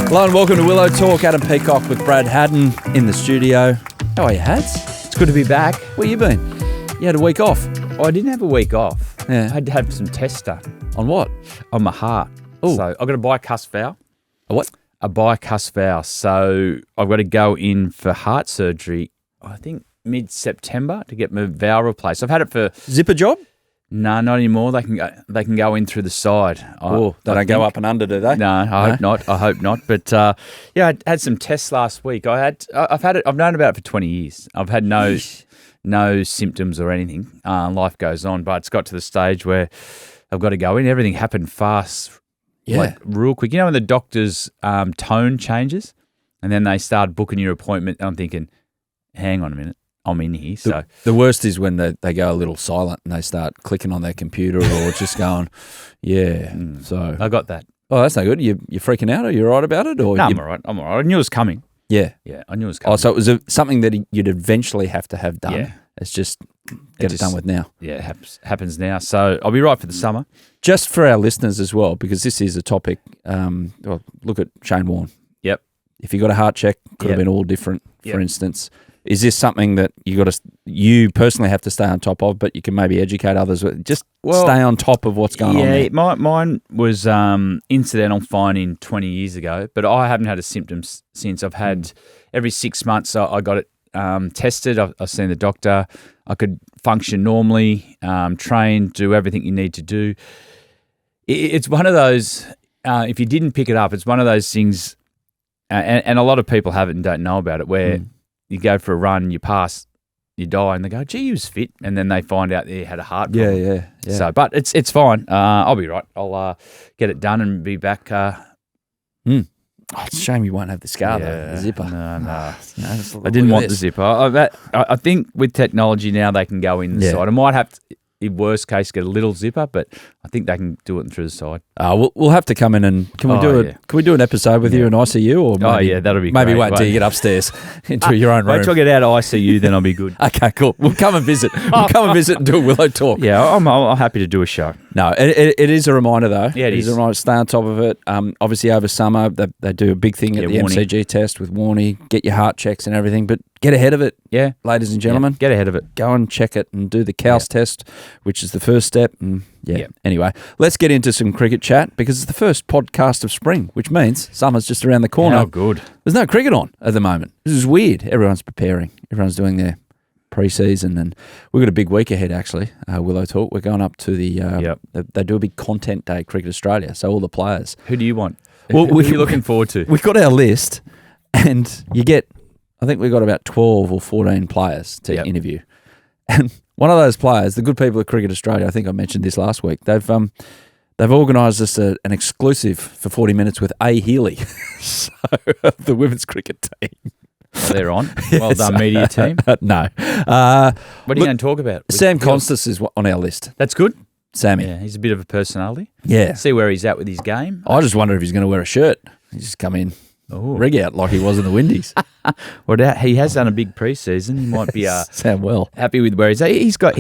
Hello and welcome to Willow Talk. Adam Peacock with Brad Haddin in the studio. How are you, Hads? It's good to be back. Where you been? You had a week off. Oh, I didn't have a week off. Yeah. I had to have some tests done On what? on my heart. Ooh. So I've got a bicuspid valve. A what? A bicuspid valve. So I've got to go in for heart surgery, I think mid-September, to get my valve replaced. I've had it for... Zipper job? No, not anymore. They can go in through the side. Oh, they don't go up and under, do they? No, I hope not. I hope not. But yeah, I had some tests last week. I've had it. I've known about it for 20 years. I've had no symptoms or anything. Life goes on, but it's got to the stage where I've got to go in. Everything happened fast, like real quick. You know when the doctor's tone changes, and then they start booking your appointment. I'm thinking, hang on a minute. I'm in here. So the worst is when they go a little silent and they start clicking on their computer or just going, yeah. So I got that. Oh, that's no good. You freaking out? Are you all right about it? Or No, I'm all right. I'm all right. I knew it was coming. Yeah. Yeah, I knew it was coming. Oh, so it was something that you'd eventually have to have done. Yeah. It's just get it done with now. Yeah, it happens now. So I'll be right for the summer. Just for our listeners as well, because this is a topic. Well, look at Shane Warne. Yep. If you got a heart check, could have been all different. For instance, is this something that you personally have to stay on top of, but you can maybe educate others? Just stay on top of what's going on there. Yeah, mine was incidental finding 20 years ago, but I haven't had a symptom since. I've had every 6 months. I got it tested. I've seen the doctor. I could function normally, train, do everything you need to do. It's one of those. If you didn't pick it up, it's one of those things. And a lot of people have it and don't know about it, where you go for a run, you pass, you die, and they go, gee, you was fit. And then they find out that you had a heart problem. Yeah. So, but it's fine. I'll be right. I'll get it done and be back. Oh, it's a shame you won't have the scar, though, the zipper. No. I didn't want the zipper. I think with technology now, they can go in the side. I might have to, in worst case, get a little zipper, but I think they can do it through the side. We'll have to come in and can we do it? Can we do an episode with you in ICU? Or maybe, that'll be maybe great. wait until you get upstairs into your own room. Wait till I get out of ICU, then I'll be good. Okay, cool. We'll come and visit. We'll come and visit and do a Willow Talk. Yeah, I'm happy to do a show. No, it is a reminder though. Yeah, it is. A reminder. Stay on top of it. Obviously over summer they do a big thing at the MCG test with Warnie. Get your heart checks and everything, but get ahead of it. Yeah, ladies and gentlemen, get ahead of it. Go and check it and do the CALS test, which is the first step. And anyway, let's get into some cricket chat because it's the first podcast of spring, which means summer's just around the corner. Oh, good. There's no cricket on at the moment. This is weird. Everyone's preparing. Everyone's doing their pre-season, and we've got a big week ahead, actually. Willow Talk. We're going up to they do a big content day, Cricket Australia, so all the players. Who do you want? Well, who are you looking forward to? We've got our list, and you get, I think we've got about 12 or 14 players to interview. And one of those players, the good people at Cricket Australia, I think I mentioned this last week, they've organised us an exclusive for 40 minutes with A. Healy, so the women's cricket team. Oh, they're on. Well done, media team. No. What are you going to talk about? Sam Constas is on our list. That's good. Sammy. Yeah, he's a bit of a personality. Yeah. See where he's at with his game. I just wonder if he's going to wear a shirt. He's just come in rig out like he was in the Windies. Well, he has done a big pre-season. He might be Sam happy with where he's at. He's got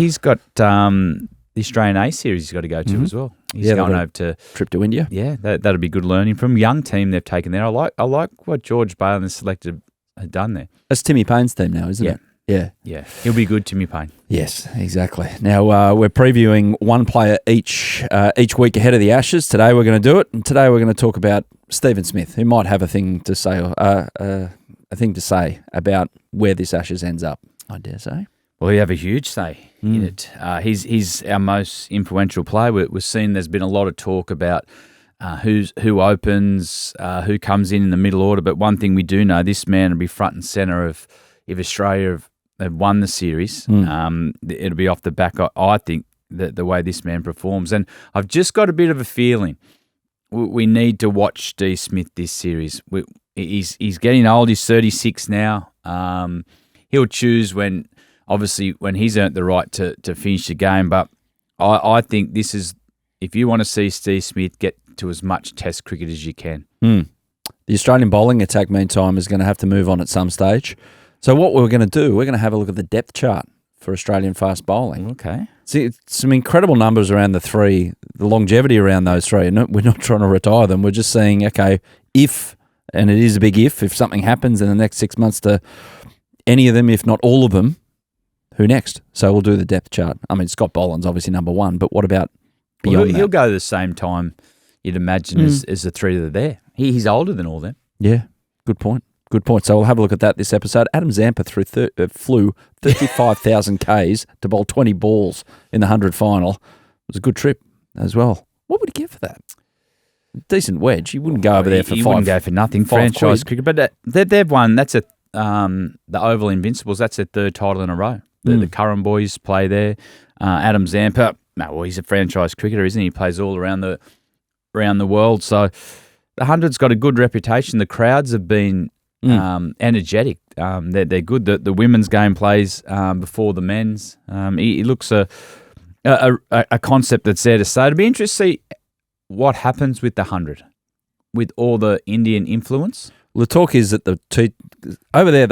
the Australian A series he's got to go to as well. He's going over to trip to India. Yeah, that'll be good learning from young team they've taken there. I like what George Bailey has selected. Had done there. That's Timmy Payne's team now, isn't it? Yeah. He'll be good, Timmy Payne. Yes, exactly. Now we're previewing one player each week ahead of the Ashes. Today we're going to do it, and today we're going to talk about Stephen Smith, who might have a thing to say, about where this Ashes ends up. I dare say. Well, you have a huge say in it. He's our most influential player. We've seen there's been a lot of talk about who opens, who comes in the middle order. But one thing we do know, this man will be front and centre if Australia have won the series. It'll be off the back, I think, the way this man performs. And I've just got a bit of a feeling we need to watch Steve Smith this series. He's getting old. He's 36 now. He'll choose when he's earned the right to finish the game. But I think this is, if you want to see Steve Smith get to as much Test cricket as you can. The Australian bowling attack, meantime, is going to have to move on at some stage. So what we're going to do, we're going to have a look at the depth chart for Australian fast bowling. Okay. See, some incredible numbers around the three, the longevity around those three. We're not trying to retire them. We're just saying, okay, if and it is a big if something happens in the next 6 months to any of them, if not all of them, who next? So we'll do the depth chart. I mean, Scott Boland's obviously number one, but what about beyond that? He'll go the same time, you'd imagine, as the three that are there. He's older than all them. Yeah, good point. Good point. So we'll have a look at that this episode. Adam Zampa flew 35,000 Ks to bowl 20 balls in the 100 final. It was a good trip as well. What would he get for that? Decent wedge. He wouldn't go over there for he five. Wouldn't go for nothing. Franchise cricket. But they've won. That's the Oval Invincibles. That's their third title in a row. The Curran boys play there. Adam Zampa, he's a franchise cricketer, isn't he? He plays all around the world. So the 100's got a good reputation. The crowds have been energetic. They're good. The women's game plays before the men's. He looks a concept that's there to stay. It'll be interesting to see what happens with the 100 with all the Indian influence. Well, the talk is that over there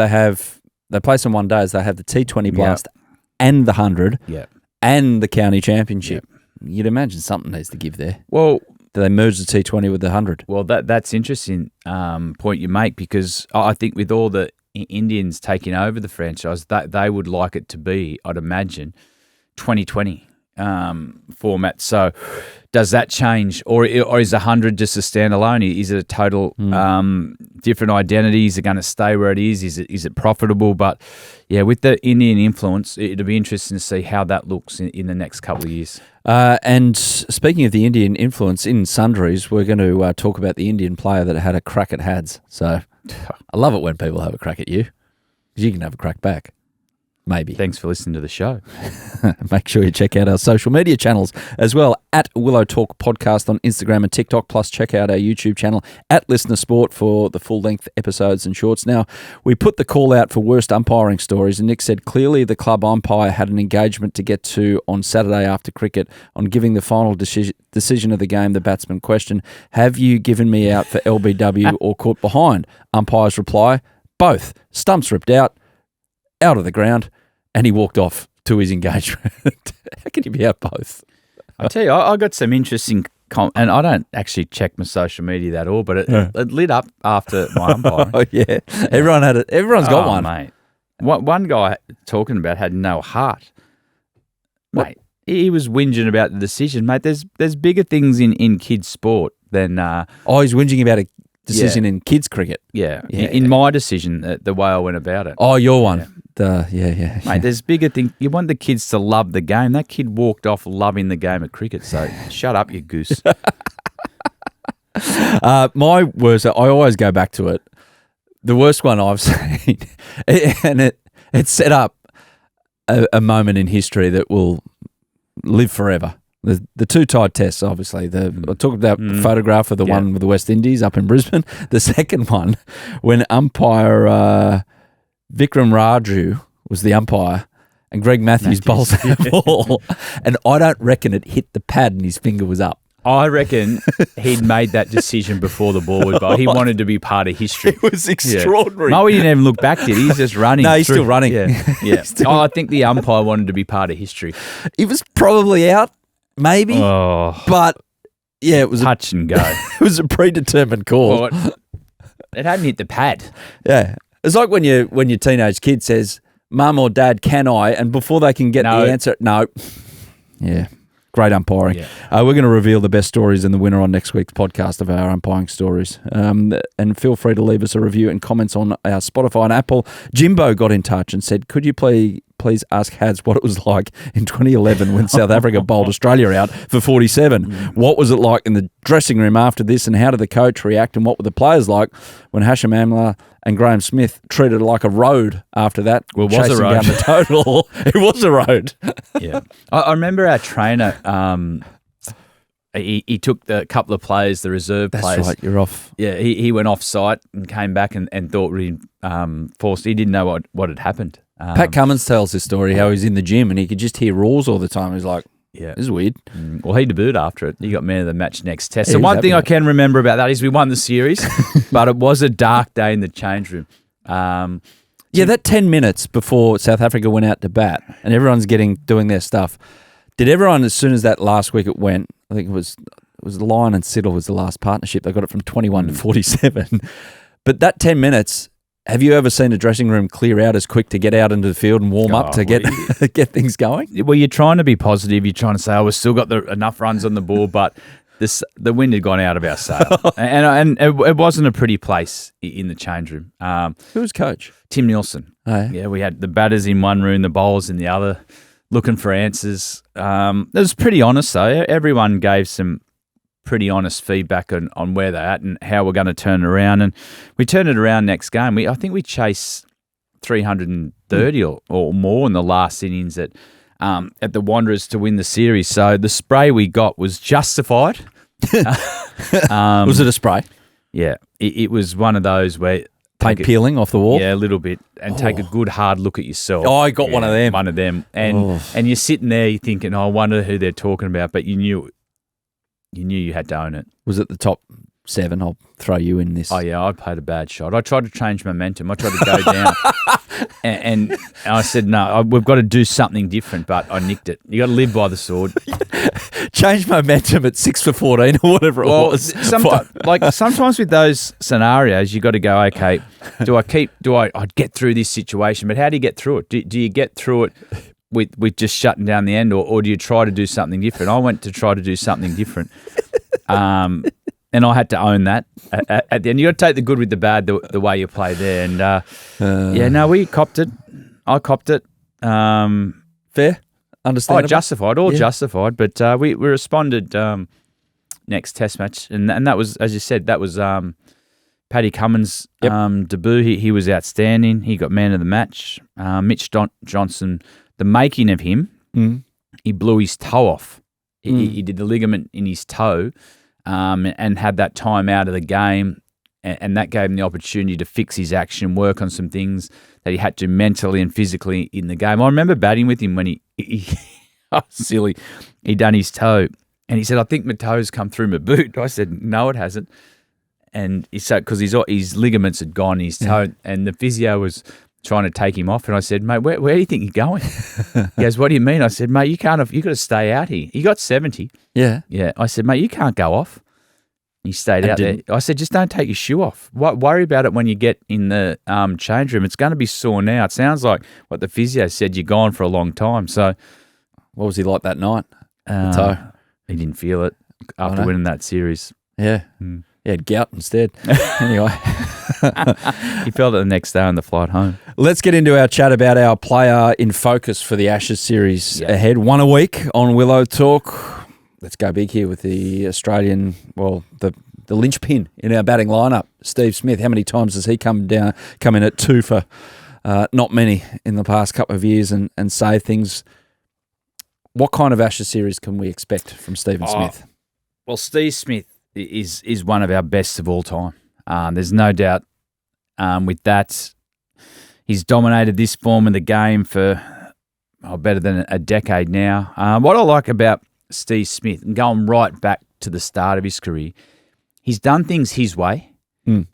they play some one days. They have the T20 Blast and the 100 and the county championship. Yep. You'd imagine something needs to give there. Well, do they merge the T20 with the 100? Well, that's interesting point you make, because I think with all the Indians taking over the franchise, they would like it to be, I'd imagine, 2020 format. So does that change, or is 100 just a standalone? Is it a total different identity? Is it going to stay where it is? Is it profitable? But yeah, with the Indian influence, it'll be interesting to see how that looks in the next couple of years. And speaking of the Indian influence in Sundries, we're going to talk about the Indian player that had a crack at Hads. So I love it when people have a crack at you, because you can have a crack back. Maybe. Thanks for listening to the show. Make sure you check out our social media channels as well, at Willow Talk Podcast on Instagram and TikTok, plus check out our YouTube channel at Listener Sport for the full-length episodes and shorts. Now, we put the call out for worst umpiring stories, and Nick said clearly the club umpire had an engagement to get to on Saturday after cricket on giving the final decision of the game the batsman question, have you given me out for LBW or caught behind? Umpire's reply, both. Stumps ripped out of the ground, and he walked off to his engagement. How can you be out both? I tell you, I got some interesting and I don't actually check my social media at all, but it lit up after my umpiring. Oh yeah, everyone had it. Everyone's got one, mate. One guy talking about had no heart, mate. He was whinging about the decision, mate. There's bigger things in kids' sport than. He's whinging about a decision in kids' cricket. Yeah. In my decision, the way I went about it. Oh, your one. Yeah. Mate, there's bigger things. You want the kids to love the game. That kid walked off loving the game of cricket. So shut up, you goose. My worst, I always go back to it. The worst one I've seen, and it set up a moment in history that will live forever. The two tied tests, obviously. I talked about the photograph of the one with the West Indies up in Brisbane. The second one, when umpire Vikram Raju was the umpire, and Greg Matthews bowls that ball, and I don't reckon it hit the pad and his finger was up. I reckon he'd made that decision before the ball was bowled. He wanted to be part of history. It was extraordinary. No, he didn't even look back, did he? He's just running. No, he's still running. Yeah. I think the umpire wanted to be part of history. He was probably out, maybe, but yeah, it was touch and go. It was a predetermined call. Well, it hadn't hit the pad. Yeah. It's like when your teenage kid says, "Mum or Dad, can I?" And before they can get the answer, no. Yeah, great umpiring. Yeah. We're going to reveal the best stories and the winner on next week's podcast of our umpiring stories. And feel free to leave us a review and comments on our Spotify and Apple. Jimbo got in touch and said, "Could you please ask Hads what it was like in 2011 when South Africa bowled Australia out for 47. What was it like in the dressing room after this, and how did the coach react, and what were the players like when Hashim Amla and Graham Smith treated it like a road after that?" Well, it was a road. Down the total. It was a road. Yeah. I remember our trainer, he took the couple of players, the reserve players. That's right, you're off. Yeah, he went off site and came back and thought really forced. He didn't know what had happened. Pat Cummins tells this story, how he's in the gym and he could just hear roars all the time. He's like, this is weird. Well, he debuted after it. He got man of the match next test. So one thing I can remember about that is we won the series, but it was a dark day in the change room. That 10 minutes before South Africa went out to bat and everyone's doing their stuff, did everyone, as soon as that last wicket went, I think it was Lyon and Siddle was the last partnership, they got it from 21 to 47. But that 10 minutes, have you ever seen a dressing room clear out as quick to get out into the field and warm up to get things going? Well, you're trying to be positive. You're trying to say, we've still got enough runs on the board, but the wind had gone out of our sail. and it wasn't a pretty place in the change room. Who was coach? Tim Nielsen. Oh, yeah, we had the batters in one room, the bowlers in the other, looking for answers. It was pretty honest, though. Everyone gave some pretty honest feedback on where they're at and how we're going to turn it around. And we turned it around next game. I think we chased 330 or more in the last innings at the Wanderers to win the series. So the spray we got was justified. Was it a spray? Yeah. It was one of those where... Paint peeling off the wall? Yeah, a little bit. And take a good hard look at yourself. Oh, I got one of them. One of them. And you're sitting there, you're thinking, I wonder who they're talking about, but you knew you had to own it. Was it the top 7? I'll throw you in this. Oh, yeah, I played a bad shot. I tried to change momentum. I tried to go down. And I said, no, we've got to do something different, but I nicked it. You got to live by the sword. Change momentum at 6 for 14 or whatever it was. Sometimes with those scenarios, you got to go, okay, do I get through this situation? But how do you get through it? Do you get through it with just shutting down the end, or do you try to do something different? I went to try to do something different. And I had to own that at the end. You got to take the good with the bad the way you play there. And we copped it. I copped it. Fair, understandable. Justified. But we responded next Test match, and that was, as you said, that was Paddy Cummins' debut. He was outstanding. He got man of the match. Mitch Johnson, the making of him, he blew his toe off. He did the ligament in his toe. And had that time out of the game, and that gave him the opportunity to fix his action, work on some things that he had to mentally and physically in the game. I remember batting with him when he silly, he done his toe, and he said, "I think my toe's come through my boot." I said, "No, it hasn't." And he said, because his ligaments had gone in his toe, and the physio was trying to take him off. And I said, "Mate, where do you think you're going?" He goes, "What do you mean?" I said, "Mate, you got to stay out here." He got 70. Yeah. Yeah. I said, "Mate, you can't go off." He stayed out there. I said, "Just don't take your shoe off. Worry about it when you get in the change room. It's going to be sore now." It sounds like what the physio said, you're gone for a long time. So, what was he like that night? The toe? He didn't feel it after winning that series. Yeah. He had gout instead. Anyway. He felt it the next day on the flight home. Let's get into our chat about our player in focus for the Ashes series ahead. One a week on Willow Talk. Let's go big here with the Australian, the linchpin in our batting lineup, Steve Smith. How many times has he come in at 2 for not many in the past couple of years and say things? What kind of Ashes series can we expect from Stephen Smith? Well, Steve Smith is one of our best of all time. There's no doubt with that. He's dominated this form of the game for better than a decade now. What I like about Steve Smith, and going right back to the start of his career, he's done things his way.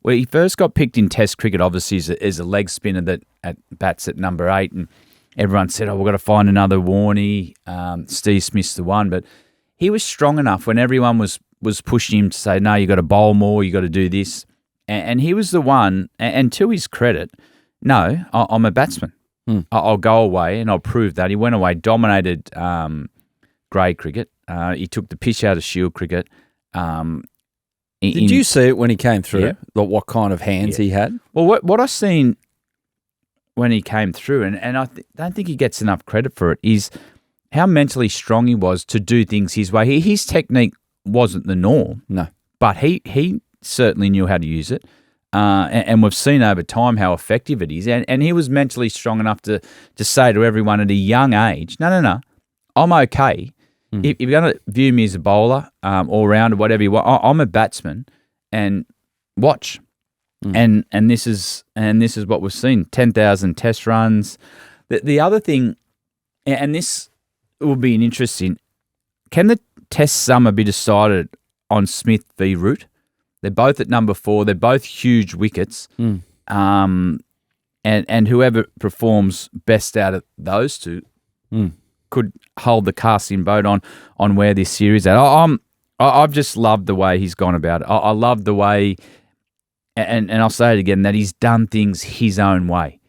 Where he first got picked in Test cricket, obviously, as a leg spinner that bats at number 8, and everyone said, we've got to find another Warnie. Steve Smith's the one. But he was strong enough when everyone was pushing him to say, no, you got to bowl more, you got to do this. And he was the one, and to his credit, no, I'm a batsman. I'll go away and I'll prove that. He went away, dominated grade cricket. He took the piss out of Shield cricket. Did you see it when he came through? Yeah. What kind of hands he had? Well, what I seen when he came through, and I don't think he gets enough credit for it, is how mentally strong he was to do things his way. His technique wasn't the norm. No. But he certainly knew how to use it. And we've seen over time how effective it is. And he was mentally strong enough to say to everyone at a young age, no, I'm okay. If you're going to view me as a bowler, all-rounder, whatever you want, I'm a batsman, and watch. And this is what we've seen, 10,000 test runs. The other thing, and this will be an interesting, can the test summer be decided on Smith v Root? They're both at number 4. They're both huge wickets. And whoever performs best out of those two could hold the casting vote on where this series is at. I've just loved the way he's gone about it. I love the way and I'll say it again, that he's done things his own way.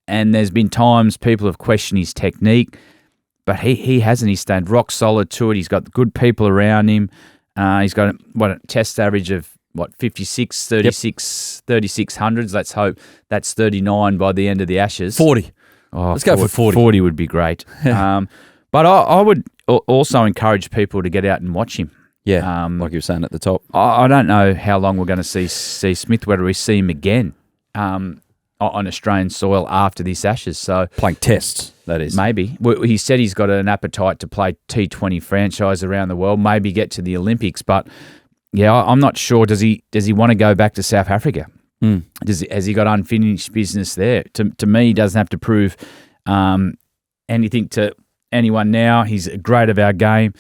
And there's been times people have questioned his technique, but he hasn't. He's stayed rock solid to it. He's got good people around him. He's got a test average of 56, 36, 3600s. Let's hope that's 39 by the end of the Ashes. 40. Oh, Let's go for 40. 40 would be great. But I would also encourage people to get out and watch him. Yeah, like you were saying at the top. I don't know how long we're going to see Smith, whether we see him again on Australian soil after this Ashes. So playing tests, that is. Maybe. He said he's got an appetite to play T20 franchise around the world, maybe get to the Olympics. But, yeah, I'm not sure. Does he want to go back to South Africa? Has he got unfinished business there? To me, he doesn't have to prove anything to anyone now. He's great of our game.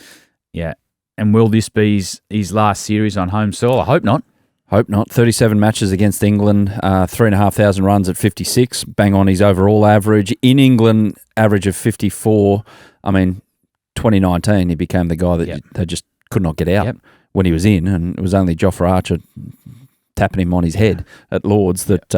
Yeah. And will this be his last series on home soil? I hope not. Hope not. 37 matches against England, 3,500 runs at 56, bang on his overall average. In England, average of 54. I mean, 2019, he became the guy that they just could not get out when he was in, and it was only Jofra Archer tapping him on his head at Lords that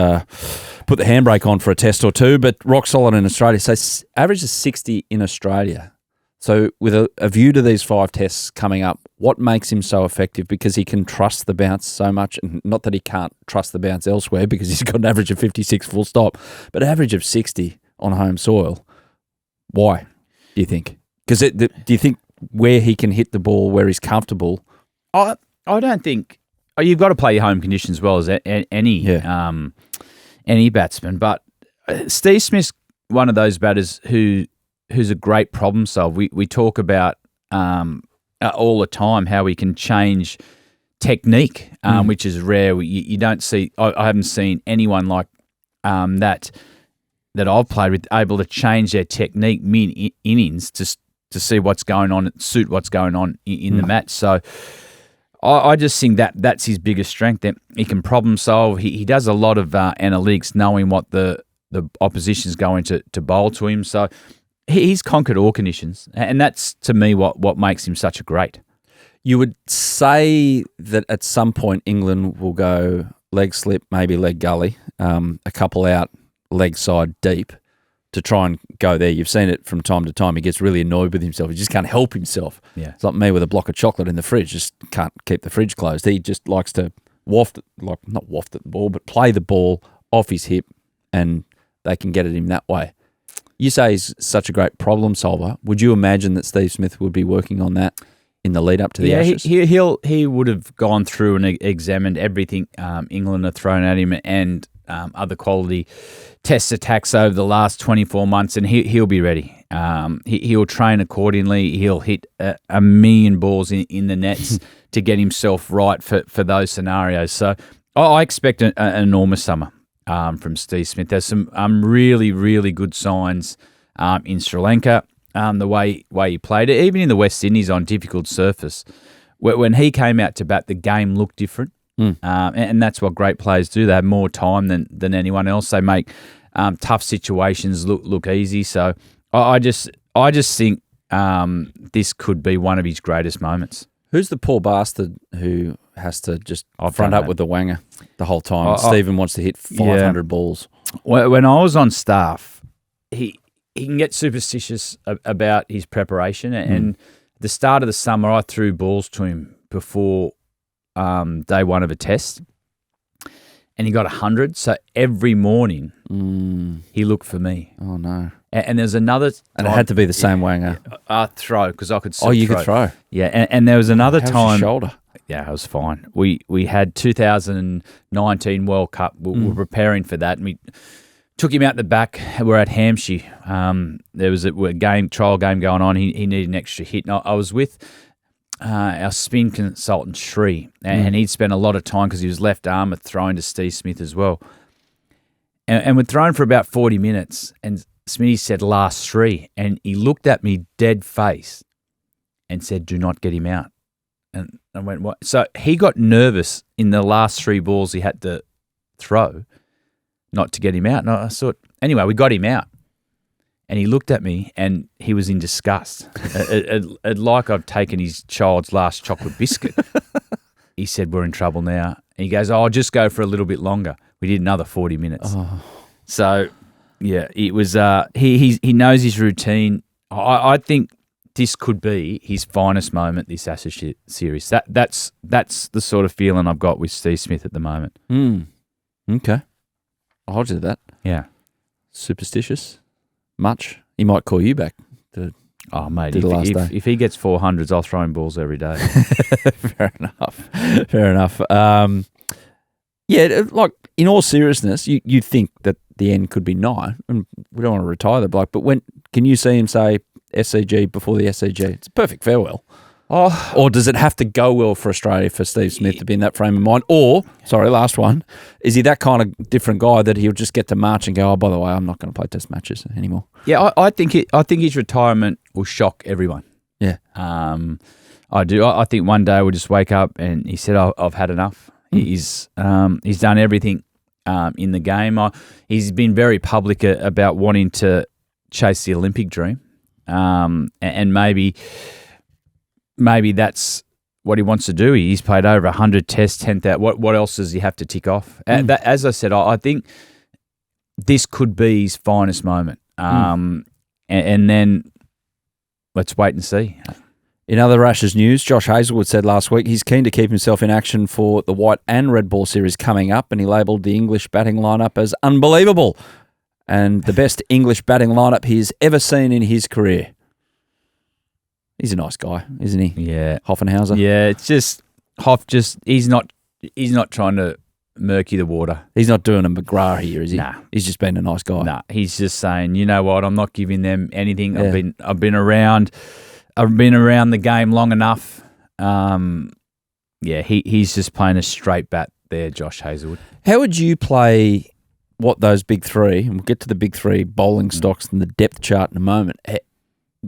put the handbrake on for a test or two, but rock solid in Australia. So average is 60 in Australia. So with a view to these 5 tests coming up, what makes him so effective? Because he can trust the bounce so much, and not that he can't trust the bounce elsewhere because he's got an average of 56 full stop, but average of 60 on home soil. Why, do you think? Because do you think where he can hit the ball, where he's comfortable? I don't think... You've got to play your home conditions as well as any batsman, but Steve Smith's one of those batters who's a great problem solver. We talk about all the time how we can change technique, which is rare. You don't see. I haven't seen anyone like that I've played with able to change their technique mid innings to see what's going on, suit what's going on in the match. So I just think that's his biggest strength. That he can problem solve. He does a lot of analytics, knowing what the opposition's going to bowl to him. So he's conquered all conditions, and that's, to me, what makes him such a great. You would say that at some point England will go leg slip, maybe leg gully, a couple out, leg side deep to try and go there. You've seen it from time to time. He gets really annoyed with himself. He just can't help himself. Yeah. It's like me with a block of chocolate in the fridge. Just can't keep the fridge closed. He just likes to not waft at the ball, but play the ball off his hip, and they can get at him that way. You say he's such a great problem solver. Would you imagine that Steve Smith would be working on that in the lead up to the Ashes? He would have gone through and examined everything England have thrown at him and other quality test attacks over the last 24 months, and he'll be ready. He'll train accordingly. He'll hit a million balls in the nets to get himself right for those scenarios. So I expect an enormous summer from Steve Smith. There's some really, really good signs in Sri Lanka, the way he played it, even in the West Indies on difficult surface. When he came out to bat, the game looked different. And that's what great players do. They have more time than anyone else. They make tough situations look easy. So I just think this could be one of his greatest moments. Who's the poor bastard who has to just front up with the wanger the whole time? Stephen wants to hit 500 balls. When I was on staff, he can get superstitious about his preparation. And the start of the summer, I threw balls to him before day one of a test, and he got 100. So every morning he looked for me. Oh no! And there's another, and it had to be the same wanger. Throw, because I could. Still you could throw. Yeah, and there was another How's time. Your shoulder. Yeah, it was fine. We had 2019 World Cup. We were preparing for that, and we took him out the back. We're at Hampshire. There was a trial game going on. He needed an extra hit, and I was with our spin consultant, Sri, and he'd spent a lot of time because he was left arm throwing to Steve Smith as well. And we'd thrown for about 40 minutes, and Smitty said, last 3, and he looked at me dead face and said, do not get him out. And I went, what? So he got nervous in the last 3 balls he had to throw not to get him out. And I thought, anyway, we got him out. And he looked at me and he was in disgust, like I've taken his child's last chocolate biscuit. He said, we're in trouble now. And he goes, I'll just go for a little bit longer. We did another 40 minutes. Oh. So, yeah, it was. He knows his routine. I think this could be his finest moment this Ashes series. That's the sort of feeling I've got with Steve Smith at the moment. Okay. I'll hold you to that. Yeah. Superstitious? Much? He might call you back to mate, do the last day. If he gets 400s, I'll throw him balls every day. Fair enough. Yeah, like, in all seriousness, you think that the end could be 9, and we don't want to retire the bloke, but when can you see him say SCG before the SCG? It's a perfect farewell. Oh. Or does it have to go well for Australia for Steve Smith to be in that frame of mind? Or, sorry, last one, is he that kind of different guy that he'll just get to march and go, oh, by the way, I'm not going to play test matches anymore? Yeah, I think his retirement will shock everyone. Yeah. I do. I think one day we'll just wake up and he said, I've had enough. He's done everything in the game. He's been very public about wanting to chase the Olympic dream. And maybe that's what he wants to do. He's played over 100 tests, 10,000. What else does he have to tick off? As I said, I think this could be his finest moment. And then let's wait and see. In other Ashes news, Josh Hazlewood said last week he's keen to keep himself in action for the White and Red Ball series coming up, and he labelled the English batting lineup as unbelievable and the best English batting lineup he's ever seen in his career. He's a nice guy, isn't he? Yeah. Hoffenhauser. Yeah, it's just Hoff. He's not trying to murky the water. He's not doing a McGrath here, is he? Nah. He's just been a nice guy. Nah, he's just saying, you know what? I'm not giving them anything. Yeah. I've been around the game long enough. He's just playing a straight bat there, Josh Hazlewood. How would you play those big three, and we'll get to the big three bowling stocks and the depth chart in a moment.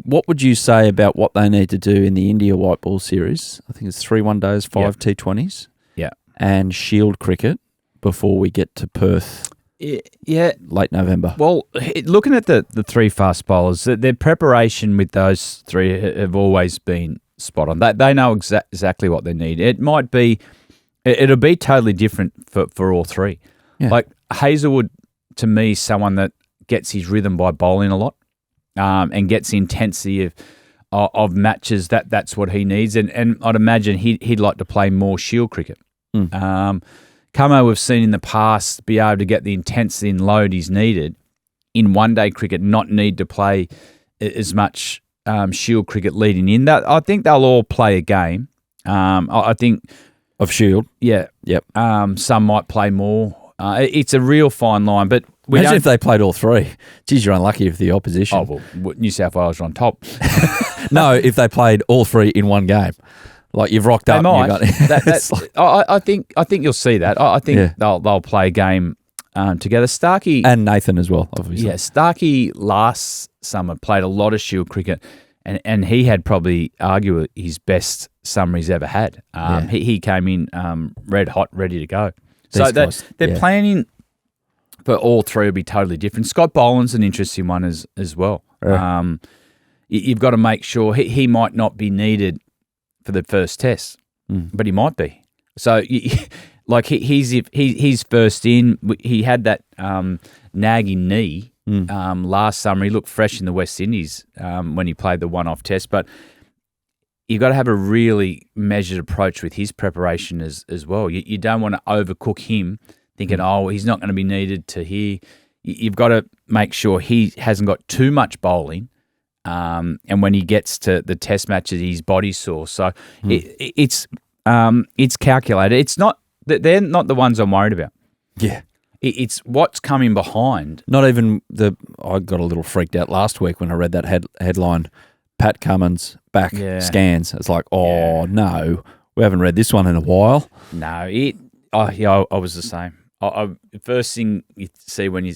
What would you say about what they need to do in the India White Ball series? I think it's 3 one-days, 5 T20s. Yeah. And Shield cricket before we get to Perth. Yeah. Late November. Well, looking at the 3 fast bowlers, their preparation with those 3 have always been spot on. They know exactly what they need. It'll be totally different for all 3. Yeah. Like Hazlewood, to me, is someone that gets his rhythm by bowling a lot. And gets the intensity of matches. That's what he needs, and I'd imagine he'd like to play more Shield cricket. Camo, we've seen in the past, be able to get the intensity and load he's needed in one-day cricket, not need to play as much Shield cricket leading in. That I think they'll all play a game. I think of Shield. Yeah. Yep. Some might play more. It's a real fine line, but imagine if they played all 3. Geez, you're unlucky if the opposition. Oh, well, New South Wales are on top. No, if they played all 3 in one game. Like you've rocked up. They might. I think you'll see that. I think they'll play a game together. Starkey and Nathan as well, obviously. Yeah, Starkey last summer played a lot of Shield cricket, and he had probably arguably his best summer he's ever had. He came in red hot, ready to go. So they're planning for all 3 will be totally different. Scott Boland's an interesting one as well. Yeah. You've got to make sure he might not be needed for the first test, but he might be. So, he's first in. He had that nagging knee last summer. He looked fresh in the West Indies when he played the one-off test, but you've got to have a really measured approach with his preparation as well. You don't want to overcook him thinking, he's not going to be needed to here. You've got to make sure he hasn't got too much bowling, and when he gets to the test matches, his body's sore. So it's calculated. It's not they're not the ones I'm worried about. Yeah. It's what's coming behind. Not even I got a little freaked out last week when I read that headline. Pat Cummins back scans. It's like, no, we haven't read this one in a while. No, I was the same. First thing you see when you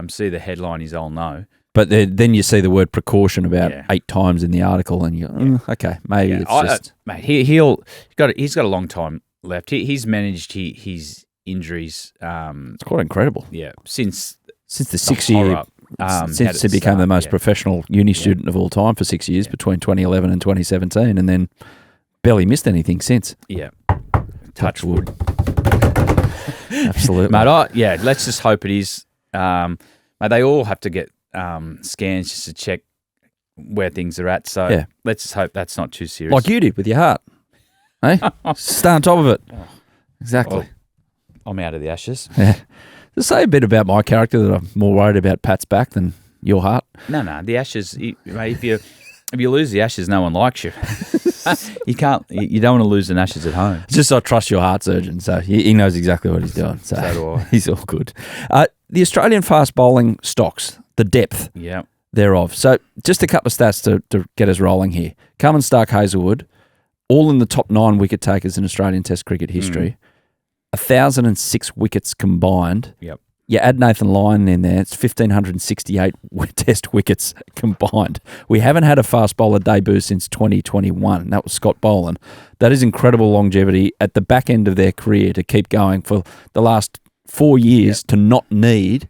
see the headline is, no. But then you see the word precaution about 8 times in the article, and you go, okay, maybe it's just mate. He's got a long time left. He's managed his injuries. It's quite incredible. Yeah, since the 6 year. Since he became the most professional uni student of all time for 6 years between 2011 and 2017, and then barely missed anything since. Yeah. Touch wood. Absolutely. Mate, let's just hope it is. Mate, they all have to get scans just to check where things are at. So let's just hope that's not too serious. Like you did with your heart. Hey? Stay on top of it. Exactly. Well, I'm out of the Ashes. Yeah. Just say a bit about my character that I'm more worried about Pat's back than your heart. No, the Ashes, mate, if you lose the Ashes, no one likes you. You don't want to lose the Ashes at home. It's just I trust your heart surgeon, so he knows exactly what he's doing. So do I. He's all good. The Australian fast bowling stocks, the depth thereof. So just a couple of stats to get us rolling here. Cummins, Stark, Hazelwood, all in the top 9 wicket takers in Australian Test cricket history. 1,006 wickets combined. Yep. You add Nathan Lyon in there, it's 1,568 Test wickets combined. We haven't had a fast bowler debut since 2021. That was Scott Boland. That is incredible longevity at the back end of their career to keep going for the last 4 years to not need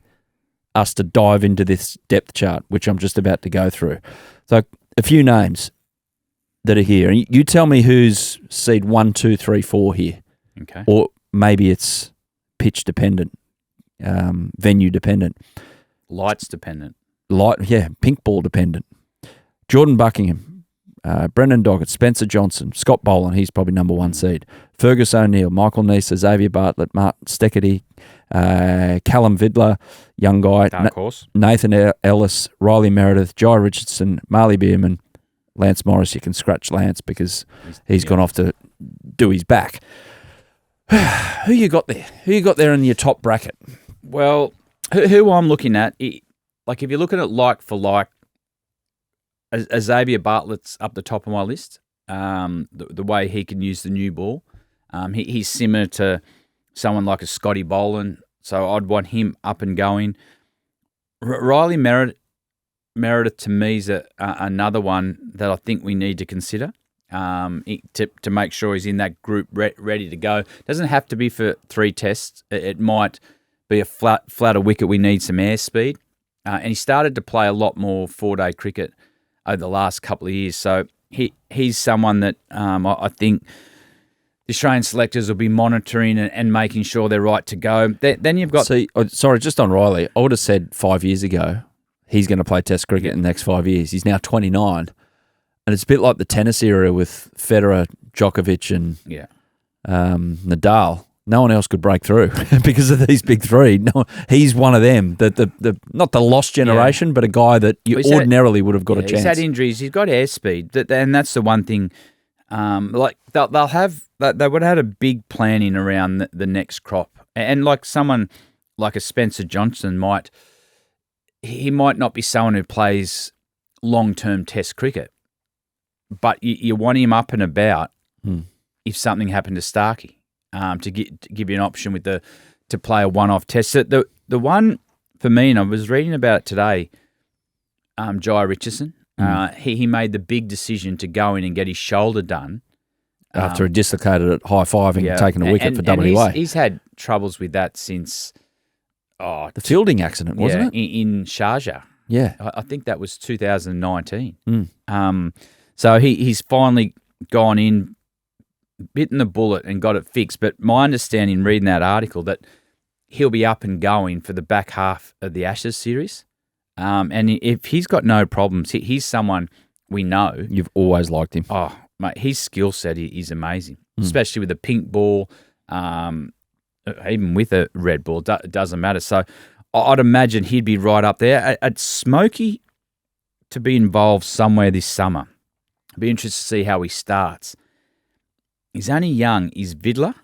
us to dive into this depth chart, which I'm just about to go through. So a few names that are here. And you tell me who's seed 1, 2, 3, 4 here. Okay. Or maybe it's pitch dependent. Venue dependent, lights dependent, pink ball dependent. Jordan Buckingham, Brendan Doggett, Spencer Johnson, Scott Boland, he's probably number 1 seed. Fergus O'Neill, Michael Neser, Xavier Bartlett, Martin Steckety, Callum Vidler, young guy, dark horse, Nathan Ellis, Riley Meredith, Jai Richardson, Marley Bierman, Lance Morris. You can scratch Lance because he's gone off to do his back. Who you got there? Who you got there in your top bracket? Well, who I'm looking at, like if you're looking at like for like, Xavier Bartlett's up the top of my list. The way he can use the new ball, he's similar to someone like a Scotty Boland, so I'd want him up and going. Riley Meredith to me is another one that I think we need to consider. To make sure he's in that group ready to go. Doesn't have to be for 3 tests. It might be a flatter wicket. We need some airspeed. And he started to play a lot more 4-day cricket over the last couple of years. So he's someone that I think the Australian selectors will be monitoring and making sure they're right to go. Then you've got... Sorry, just on Riley. I would have said 5 years ago he's going to play Test cricket in the next 5 years. He's now 29. And it's a bit like the tennis era with Federer, Djokovic, and Nadal. No one else could break through because of these big three. No, he's one of them. The not the lost generation, but a guy that you ordinarily would have got a chance. He's had injuries. He's got airspeed, and that's the one thing. Like they would have had a big planning around the next crop, and like someone like a Spencer Johnson might not be someone who plays long-term Test cricket. But you want him up and about if something happened to Starkey to give you an option to play a one-off test. So the one for me, and I was reading about it today, Jai Richardson, he made the big decision to go in and get his shoulder done. After he dislocated it, high-fiving and taking a wicket for WA. He's had troubles with that since... the fielding accident, wasn't it? In Sharjah. Yeah. I think that was 2019. So he's finally gone in, bitten the bullet and got it fixed. But my understanding, reading that article, that he'll be up and going for the back half of the Ashes series. And if he's got no problems, he's someone we know. You've always liked him. Oh, mate, his skill set is amazing, especially with the pink ball, even with a red ball. It doesn't matter. So I'd imagine he'd be right up there. At Smokey to be involved somewhere this summer. I'd be interested to see how he starts. He's only young. He's Vidler.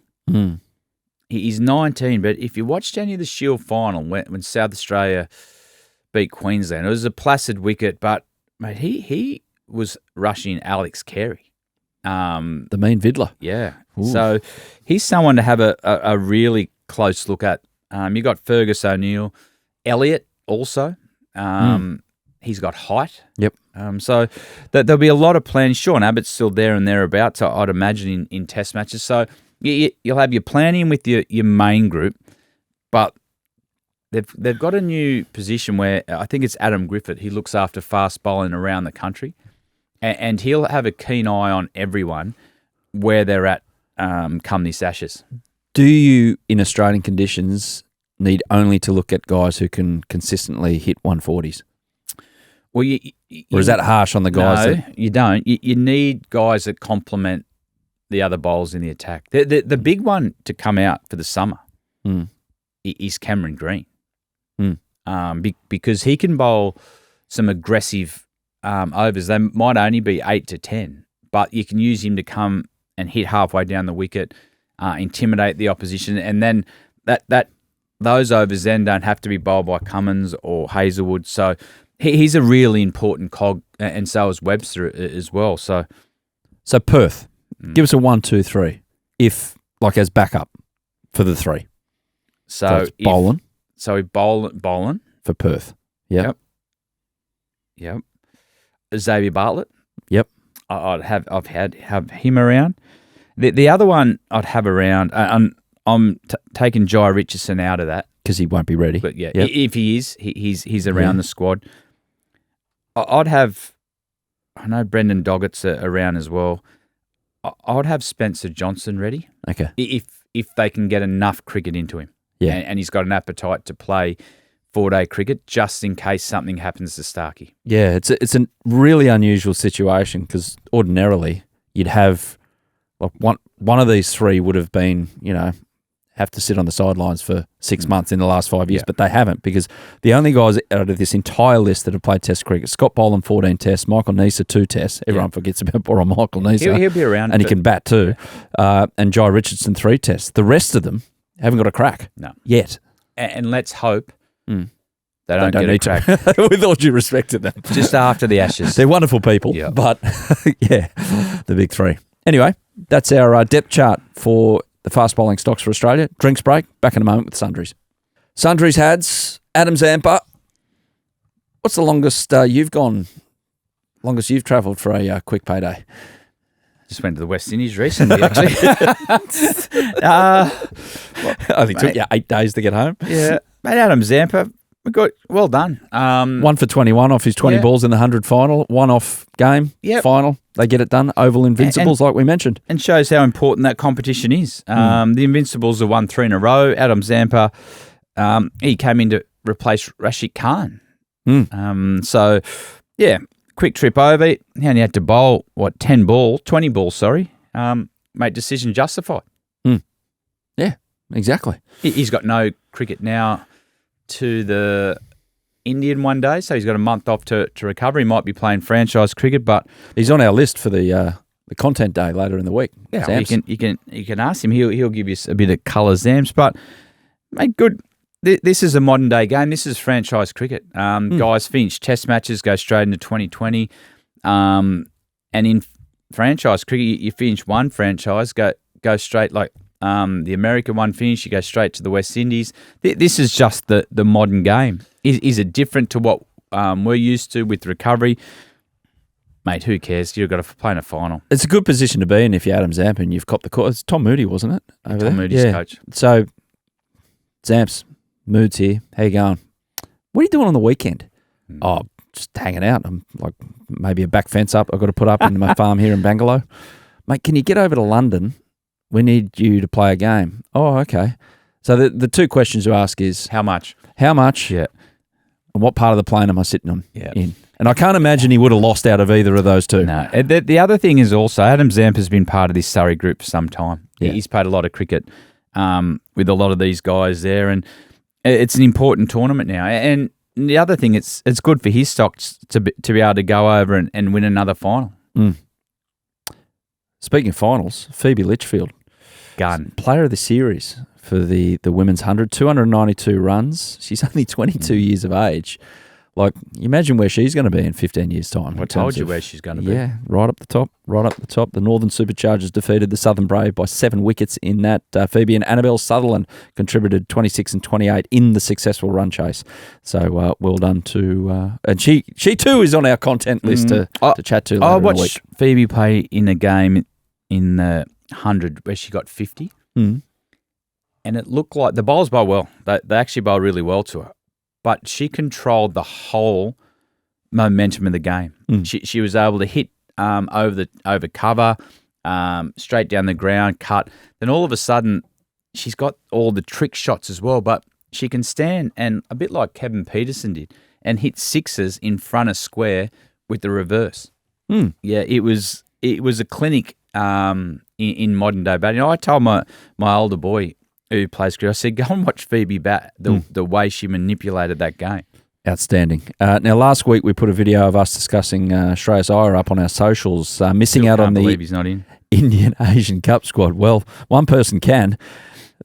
He's 19, but if you watched any of the Shield final when South Australia beat Queensland, it was a placid wicket, but mate, he was rushing Alex Carey. The mean Vidler. Yeah. Ooh. So he's someone to have a really close look at. You got Fergus O'Neill, Elliott also. He's got height. Yep. So there'll be a lot of planning. Sean Abbott's still there and thereabouts, I'd imagine, in Test matches. So you'll have your planning with your main group, but they've got a new position where I think it's Adam Griffith. He looks after fast bowling around the country, and he'll have a keen eye on everyone where they're at come this Ashes. Do you, in Australian conditions, need only to look at guys who can consistently hit 140s? Well, or is that harsh on the guys? No, you don't. You need guys that complement the other bowlers in the attack. The big one to come out for the summer is Cameron Green, because he can bowl some aggressive overs. They might only be 8 to 10, but you can use him to come and hit halfway down the wicket, intimidate the opposition, and then those overs then don't have to be bowled by Cummins or Hazelwood. So he's a really important cog, and so is Webster as well. So Perth, give us a 1, 2, 3, if like as backup for the 3. So bowling. So we bowling for Perth. Yep. Xavier Bartlett. Yep. I'd have him around. The other one I'd have around. I'm taking Jai Richardson out of that because he won't be ready. But if he is, he's around the squad. I'd have. I know Brendan Doggett's around as well. I'd have Spencer Johnson ready. Okay. If they can get enough cricket into him. Yeah. And he's got an appetite to play 4-day cricket just in case something happens to Starkey. Yeah, it's a really unusual situation because ordinarily you'd have like one of these 3 would have been, have to sit on the sidelines for 6 months in the last 5 years, but they haven't because the only guys out of this entire list that have played Test cricket, Scott Boland 14 Tests, Michael Neser 2 Tests. Everyone forgets about poor Michael Neser. He'll be around. And he can bat too. And Jai Richardson 3 Tests. The rest of them haven't got a crack yet. And let's hope they don't get a crack. With all due respect to them. Just after the Ashes. They're wonderful people, but the big 3. Anyway, that's our depth chart for the fast bowling stocks for Australia. Drinks break. Back in a moment with Sundries. Sundries Hads, Adam Zampa. What's the longest you've travelled for a quick payday? Just went to the West Indies recently, actually. I think it took you 8 days to get home. Yeah. Mate, Adam Zampa, well done. 1 for 21 off his 20 balls in the 100 final. 1 off game final. They get it done. Oval Invincibles, like we mentioned. And shows how important that competition is. The Invincibles have won 3 in a row. Adam Zampa, he came in to replace Rashid Khan. Quick trip over. He only had to bowl, 20 balls, mate, decision justified. Yeah, exactly. He's got no cricket now to the Indian one day, so he's got a month off to recover. He might be playing franchise cricket, but he's on our list for the content day later in the week. Yeah, you can ask him. He'll give you a bit of colour, Zams. But mate, good. This is a modern day game. This is franchise cricket. Guys finish Test matches, go straight into 2020, and in franchise cricket, you finish one franchise, go straight like. The American one finish, you go straight to the West Indies. This is just the modern game. Is it different to what we're used to with recovery? Mate, who cares? You've got to play in a final. It's a good position to be in if you're Adam Zampa and you've copped the call. It's Tom Moody, wasn't it? Tom Moody's coach. So, Zamps, Mood's here. How you going? What are you doing on the weekend? Oh, just hanging out. I'm like maybe a back fence up I've got to put up in my farm here in Bangalore. Mate, can you get over to London? We need you to play a game. Oh, okay. So the 2 questions you ask is... How much? How much? Yeah. And what part of the plane am I sitting on? Yeah. In? And I can't imagine he would have lost out of either of those 2. No. The other thing is also, Adam Zampa's been part of this Surrey group for some time. Yeah. He's played a lot of cricket with a lot of these guys there, and it's an important tournament now. And the other thing, it's good for his stocks to be able to go over and win another final. Speaking of finals, Phoebe Litchfield. Gun. Player of the series for the women's 100, 292 runs. She's only 22 years of age. Like, you imagine where she's going to be in 15 years' time. I told you where she's going to be. Yeah, right up the top. The Northern Superchargers defeated the Southern Brave by 7 wickets in that. Phoebe and Annabelle Sutherland contributed 26 and 28 in the successful run chase. So, well done to... and she too is on our content list to chat to later I in the week. watched Phoebe play in a game in the 100 where she got 50. And it looked like the bowlers bowl well. They actually bowl really well to her. But she controlled the whole momentum of the game. She was able to hit over cover, straight down the ground, cut. Then all of a sudden, she's got all the trick shots as well, but she can stand and a bit like Kevin Pietersen did and hit sixes in front of square with the reverse. Yeah, it was a clinic in modern day batting. I told my older boy who plays cricket, I said, go and watch Phoebe bat, the way she manipulated that game. Outstanding. Now, last week we put a video of us discussing Shreyas Iyer up on our socials, missing out on the he's not in. Indian Asian Cup squad. Well, one person can.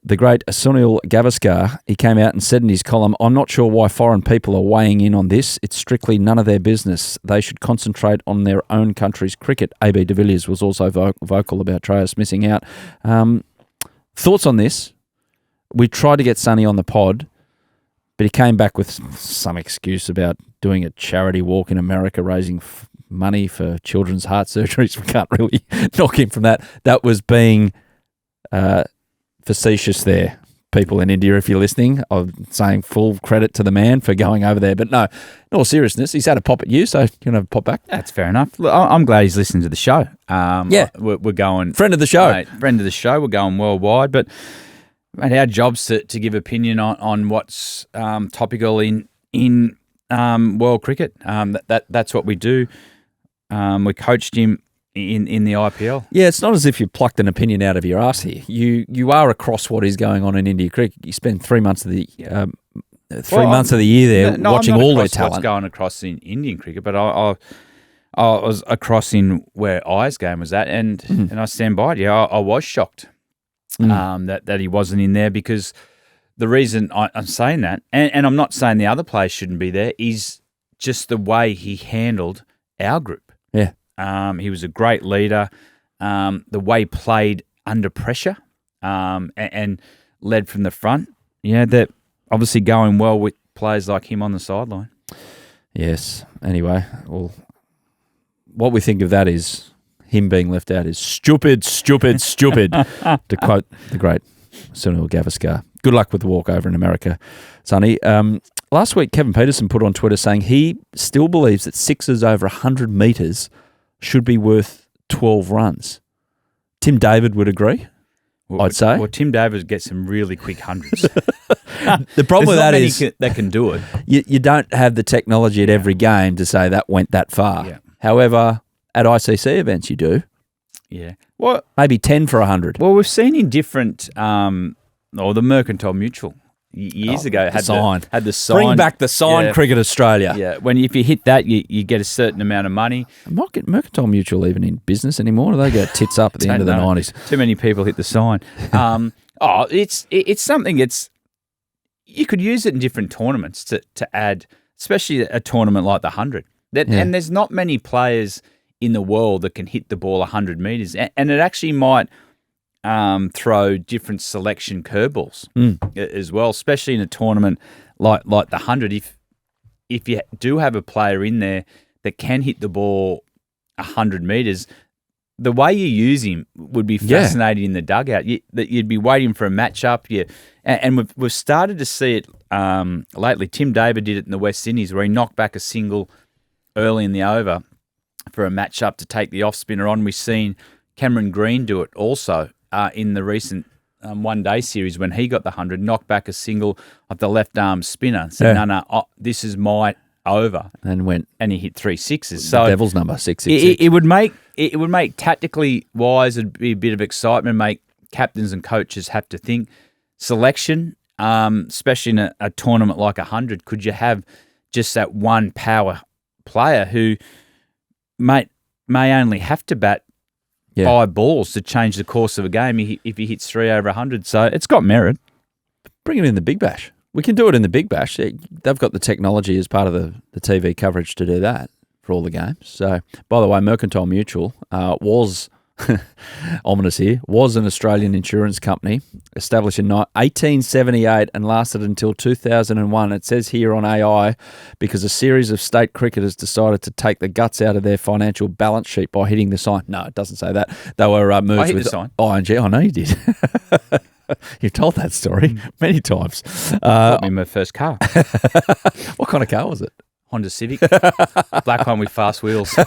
The great Sunil Gavaskar, he came out and said in his column, I'm not sure why foreign people are weighing in on this. It's strictly none of their business. They should concentrate on their own country's cricket. AB de Villiers was also vocal about Shreyas missing out. Thoughts on this? We tried to get Sonny on the pod, but he came back with some excuse about doing a charity walk in America, raising money for children's heart surgeries. We can't really knock him from that. That was being facetious there, people in India, if you're listening. I'm saying full credit to the man for going over there. But no, in all seriousness, he's had a pop at you, so you can have a pop back. That's fair enough. Look, I'm glad he's listening to the show. Yeah. We're going... Friend of the show. Mate, friend of the show. We're going worldwide, but... Mate, our job's to give opinion on what's topical in world cricket. That's what we do. We coached him in the IPL. Yeah, it's not as if you plucked an opinion out of your ass here. You are across what is going on in India cricket. You spend 3 months of the months of the year there watching all their talent. What's going across in Indian cricket, but I was across in where Iyer's game was at, and I stand by it. Yeah, I was shocked. That he wasn't in there, because the reason I'm saying that, and I'm not saying the other players shouldn't be there, is just the way he handled our group. Yeah. He was a great leader. The way he played under pressure and led from the front. Yeah, that obviously going well with players like him on the sideline. Yes. Anyway, well, what we think of that is... him being left out is stupid, stupid, stupid, to quote the great Sunil Gavaskar. Good luck with the walkover in America, Sonny. Last week, Kevin Pietersen put on Twitter saying he still believes that sixes over 100 metres should be worth 12 runs. Tim David would agree, I'd say. Well, Tim David gets some really quick hundreds. The problem with that is... that can do it. You don't have the technology at every game to say that went that far. Yeah. However... at ICC events, you do. Yeah. Well, maybe 10 for 100. Well, we've seen in different, the Mercantile Mutual years ago had the sign. Bring back the sign, Cricket Australia. Yeah. If you hit that, you get a certain amount of money. I'm not getting Mercantile Mutual even in business anymore. Do they go tits up at the end of the 90s? Too many people hit the sign. It's something. You could use it in different tournaments to add, especially a tournament like the 100. And there's not many players in the world that can hit the ball 100 metres. And it actually might throw different selection curveballs as well, especially in a tournament like the 100. If you do have a player in there that can hit the ball 100 metres, the way you use him would be fascinating in the dugout. You'd be waiting for a matchup. And we've started to see it lately. Tim David did it in the West Indies, where he knocked back a single early in the over for a matchup to take the off-spinner on. We've seen Cameron Green do it also in the recent one-day series when he got the 100, knocked back a single of the left-arm spinner. Said, no, this is my over. And he hit 3 sixes. So the devil's number, 666. It would make tactically wise, it'd be a bit of excitement, make captains and coaches have to think. Selection, especially in a tournament like 100, could you have just that one power player who may only have to bat 5 balls to change the course of a game if he hits 3 over 100. So it's got merit. Bring it in the Big Bash. We can do it in the Big Bash. They've got the technology as part of the TV coverage to do that for all the games. So, by the way, Mercantile Mutual was... ominous here, was an Australian insurance company established in 1878 and lasted until 2001. It says here on AI, because a series of state cricketers decided to take the guts out of their financial balance sheet by hitting the sign. No, it doesn't say that. They were merged with the sign. ING. I know you did. You've told that story many times. Bought me my first car. What kind of car was it? Honda Civic, black one with fast wheels.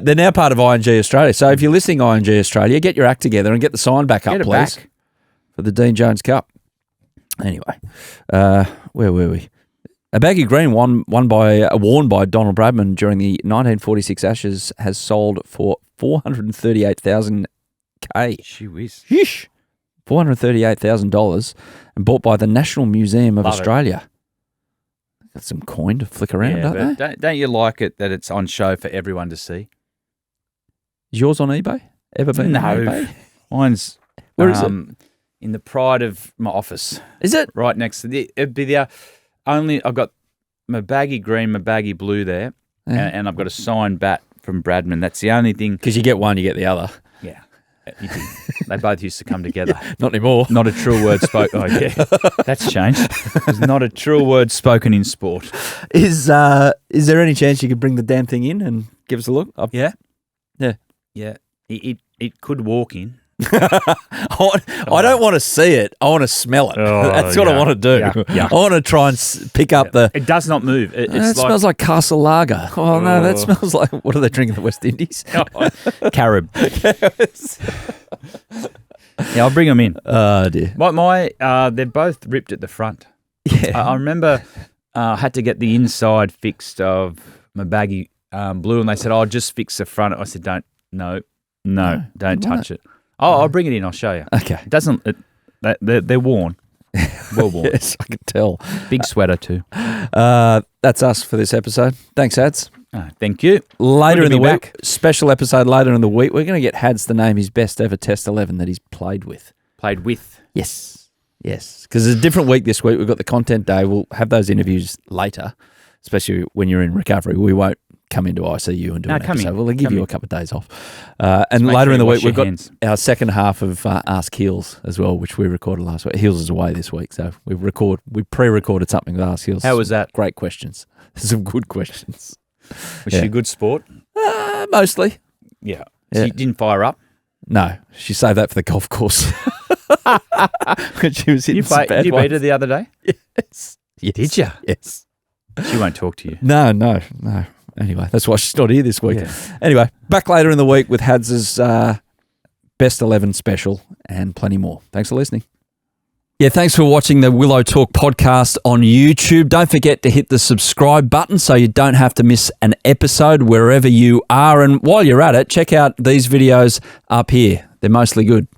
They're now part of ING Australia. So if you're listening, ING Australia, get your act together and get the sign back up, please, for the Dean Jones Cup. Anyway, where were we? A Baggy Green worn by Donald Bradman during the 1946 Ashes has sold for $438,000. She whiz. $438,000 and bought by the National Museum of Australia. Got some coin to flick around, don't they? Don't you like it that it's on show for everyone to see? Is yours on eBay? Ever been on eBay? Mine's where is it? In the pride of my office. Is it? Right next to it'd be the only. I've got my baggy green, my baggy blue there, and I've got a signed bat from Bradman. That's the only thing. Because you get one, you get the other. Yeah. They both used to come together. Not anymore. Not a true word spoken. Oh, yeah. That's changed. There's not a true word spoken in sport. Is there any chance you could bring the damn thing in and give us a look? Yeah. Yeah. Yeah. It could walk in. I don't want to see it. I want to smell it. That's what I want to do. Yeah. I want to try and pick up the... It does not move. It smells like Castle Lager. Oh, no, that smells like... What do they drink in the West Indies? Carib. Yeah, I'll bring them in. Oh, dear. They're both ripped at the front. Yeah. I remember I had to get the inside fixed of my baggy blue, and they said, just fix the front. I said, don't touch it. I'll bring it in. I'll show you. Okay. It doesn't. They're worn. Well worn. Yes, I can tell. Big sweater too. That's us for this episode. Thanks, Hads. Thank you. Later in the week, special episode later in the week, we're going to get Hads to name his best ever Test 11 that he's played with. Played with? Yes. Because it's a different week this week. We've got the content day. We'll have those interviews later, especially when you're in recovery. We won't come into ICU and do an episode. We'll give you a couple of days off. And later in the week, we've got our second half of Ask Heels as well, which we recorded last week. Heels is away this week, so we pre-recorded something with Ask Heels. How was that? Great questions. Some good questions. Was she a good sport? Mostly. Yeah. So you didn't fire up? No. She saved that for the golf course. When she was hitting some bad Did you ones. beat her the other day? Yes. Did you? Yes. She won't talk to you. No. Anyway, that's why she's not here this week. Yeah. Anyway, back later in the week with Hads' Best 11 special and plenty more. Thanks for listening. Yeah, thanks for watching the Willow Talk podcast on YouTube. Don't forget to hit the subscribe button so you don't have to miss an episode wherever you are. And while you're at it, check out these videos up here. They're mostly good.